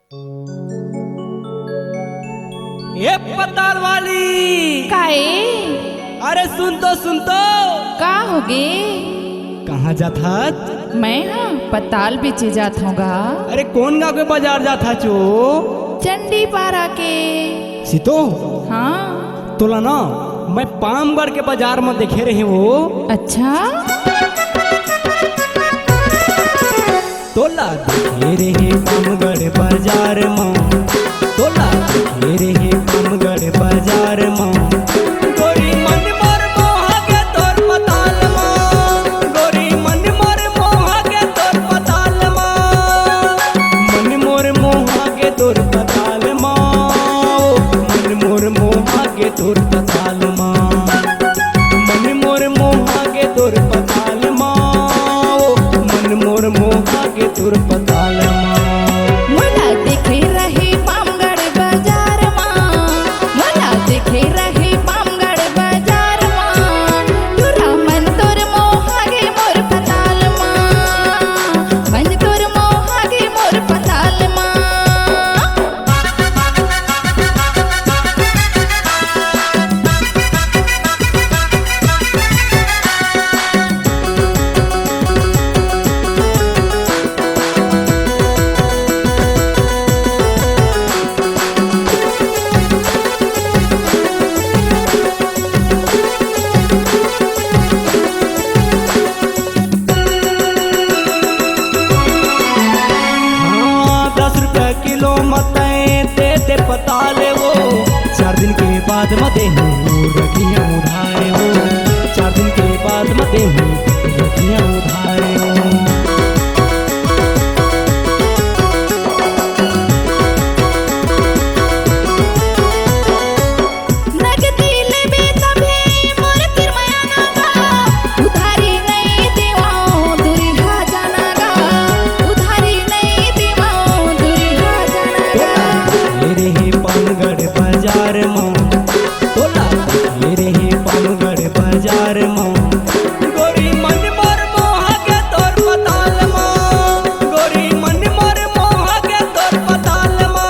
ये पताल वाली काए? अरे सुन तो का होगे? कहाँ जाता? मैं हाँ पताल बेचे जात होगा। अरे कौन गाँव के बाजार जाता चो? चंडी पारा के। सीतो हाँ तोला ना मैं पामगढ़ के बाजार में देखे रहे वो। अच्छा तोला देखे रहे पामगढ़ बाजार में, तोला देखे रहे पामगढ़ बाजार में। गोरी मन मोर मोहा के तोर पताल में, गोरी मन मोर मोहा के तोर पताल में, मन मोर मोहा के तोर पताल में, मन मोर मोहा के तोर पताल में, मन मोर मोहा के तोर पताल में, मन मोर मोहा के तोर पताल में। मोला देखे रहे पामगढ़ बाजार मां, मोला देखे रहे पामगढ़ बाजार मां। तुरा मन तोर मोहा गे मोर पताल मां, मन तोर मोहा गे मोर पताल मां। हाँ, 10 रुपया किलो मते दे पताल वो। 4 दिन के बाद मते हूँ रखियाँ उधारे हो, 4 दिन के बाद मते हूँ रखियाँ उधारे हो। नगदी लेबे तभे मोर किरमया नागा, उधारी नहीं देवाओ दुरिहा जानागा, उधारी नहीं देवाओ दुरिहा जानागा। ये रहे पामगढ़ बाजार में, तोला ये रहे पामगढ़ बाजार में। गोरी मन मोर मोहा के तोर पताल में, गोरी मन मोर मोहा के तोर पताल में।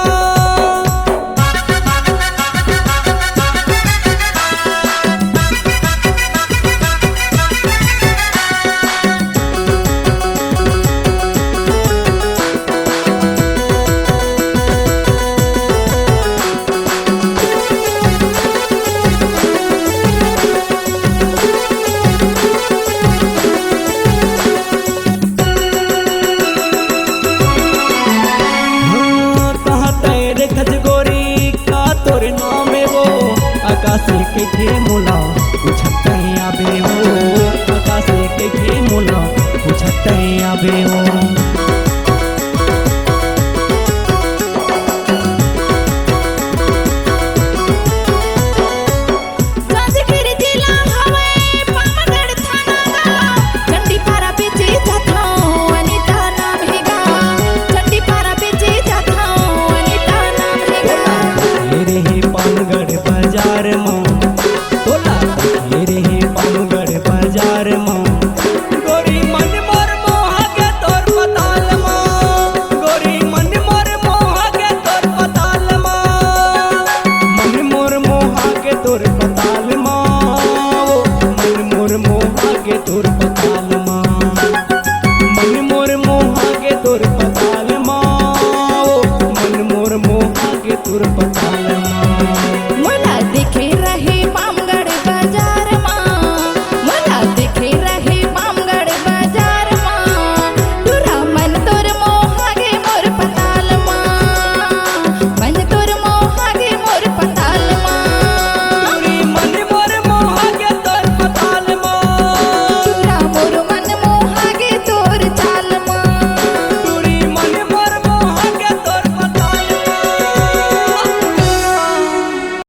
हाँ, कहाँ तेरे खजगोरी का तोर नाम है वो। आकाश के थे मोला पूछते आबे हो, आकाश के थे मोला पूछते आबे हो। जांजगीर जिला हवे पामगढ़ थाना गा, चंडी पारा बेचे जाता अनीता नाम हेगा, चंडी पारा बेचे जाता अनीता नाम हेगा। ये रहे पामगढ़ बाजार में, तोला ये रहे पामगढ़ बाजार में। गोरी मन मोर मोहा के तोर पताल में, गोरी मन मोर मोहा के तोर पताल में, मन मोर मोहा के तोर पताल में, मन मोर मोहा के तोर पताल में, मन मोर मोहा के तोर पताल में, मन मोर मोहा के तोर पताल।